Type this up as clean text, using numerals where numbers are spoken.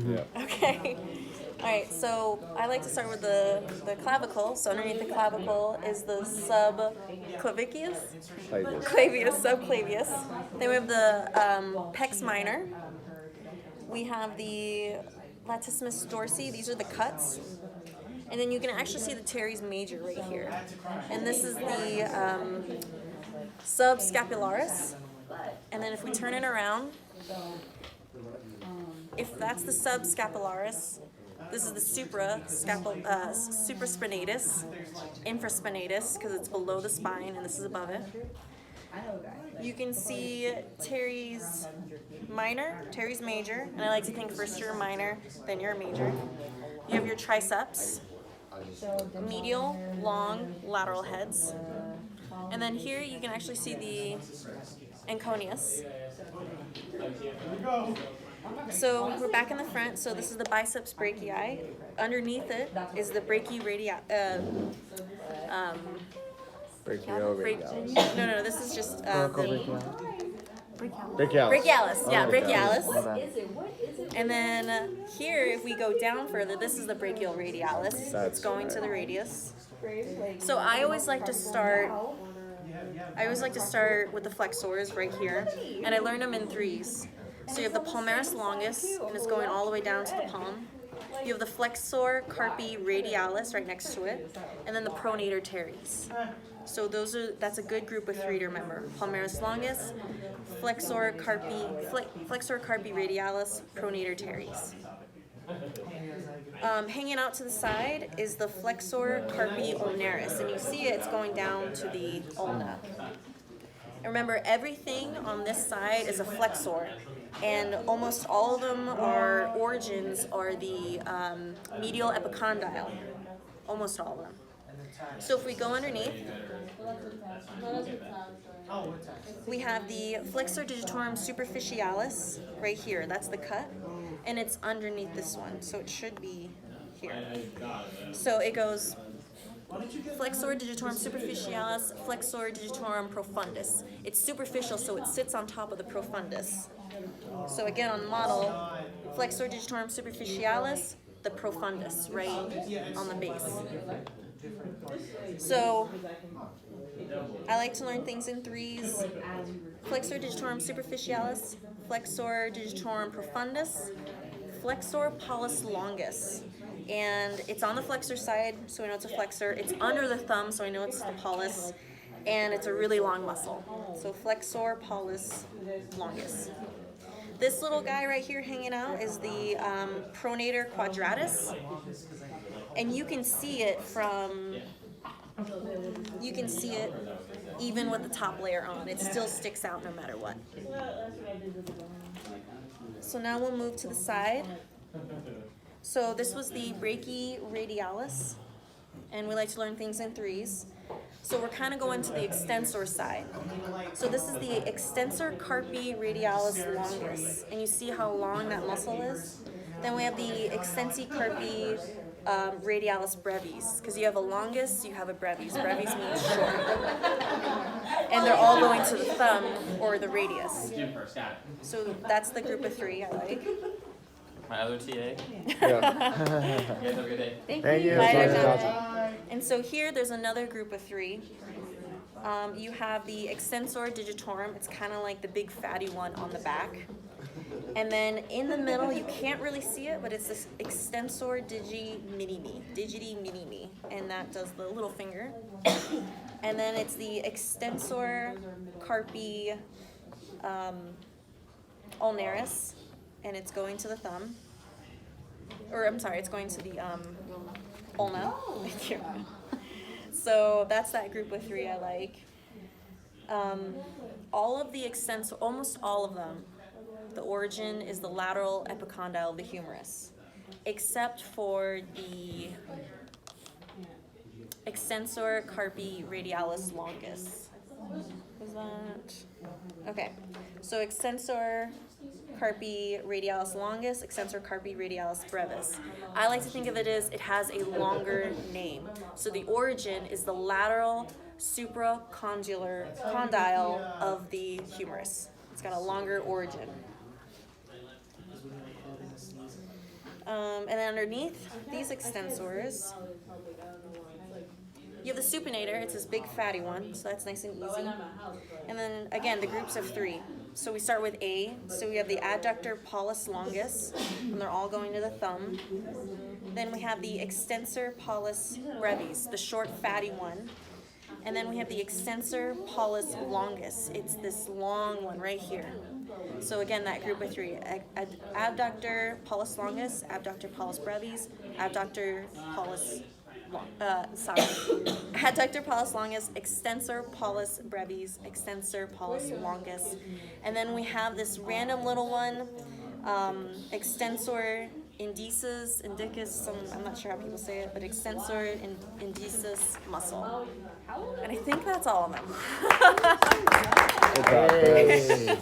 Yeah. Okay. All right, so I like to start with the clavicle. So underneath the clavicle is the subclavius, Clavius. subclavius. Then we have the pex minor. We have the latissimus dorsi. These are the cuts. And then you can actually see the teres major right here. And this is the subscapularis. And then if we turn it around, if that's the subscapularis, this is the supraspinatus, infraspinatus, because it's below the spine and this is above it. You can see teres minor, teres major, and I like to think first you're minor, then you're major. You have your triceps, medial, long, lateral heads. And then here you can actually see the anconius. So we're back in the front. So this is the biceps brachii. Underneath it is the brachii Brachioradialis. no, this is just Brachialis. brachialis. Yeah, Oh, brachialis. And then here, if we go down further, this is the brachial radialis. It's going to the radius. So I always like to start with the flexors right here, and I learn them in threes. So you have the palmaris longus, and it's going all the way down to the palm. You have the flexor carpi radialis right next to it, and then the pronator teres. So that's a good group of three to remember. Palmaris longus, flexor carpi radialis, pronator teres. Hanging out to the side is the flexor carpi ulnaris, and you see it's going down to the ulna. And remember, everything on this side is a flexor, and almost all of them are origins are the medial epicondyle, almost all of them. So if we go underneath, we have the flexor digitorum superficialis right here. That's the cut, and it's underneath this one, so it should be here. So it goes flexor digitorum superficialis, flexor digitorum profundus. It's superficial, so it sits on top of the profundus. So again, on the model, flexor digitorum superficialis, the profundus, right on the base. So I like to learn things in threes. Flexor digitorum superficialis, flexor digitorum profundus, flexor pollis longus. And it's on the flexor side, so I know it's a flexor. It's under the thumb, so I know it's the pollis. And it's a really long muscle. So flexor pollis longus. This little guy right here hanging out is the pronator quadratus. And you can see it even with the top layer on. It still sticks out no matter what. So now we'll move to the side. So this was the brachiradialis, and we like to learn things in threes. So we're kind of going to the extensor side. So this is the extensor carpi radialis longus, and you see how long that muscle is? Then we have the extensi carpi radialis brevis, because you have a longus, you have a brevis. Brevis means short. And they're all going to the thumb or the radius. So that's the group of three I like. My other TA. Yeah. You guys have a good day. Thank you. Bye, Dr. Dr. Johnson. And so here there's another group of three. You have the extensor digitorum. It's kind of like the big fatty one on the back. And then in the middle, you can't really see it, but it's this extensor digiti minimi, and that does the little finger. And then it's the extensor carpi ulnaris, and it's going to the thumb. Or I'm sorry, it's going to the ulna. Thank you. So that's that group of three I like. All of the extensor, almost all of them, the origin is the lateral epicondyle of the humerus, except for the extensor carpi radialis longus. Is that? Okay. So extensor carpi radialis longus, extensor carpi radialis brevis. I like to think of it as it has a longer name. So the origin is the lateral supracondylar condyle of the humerus. It's got a longer origin. And then underneath these extensors, you have the supinator. It's this big fatty one, so that's nice and easy. And then again, the groups of three. So we start with A. So we have the adductor pollis longus, and they're all going to the thumb. Then we have the extensor pollis brevis, the short fatty one. And then we have the extensor pollis longus. It's this long one right here. So again, that group of three: abductor pollis longus, abductor pollis brevis, abductor pollis. Adductor pollis longus, extensor pollis brevis, extensor pollis longus, and then we have this random little one, extensor indicus, I'm not sure how people say it, but extensor indicus muscle. And I think that's all of them. Good job, girls.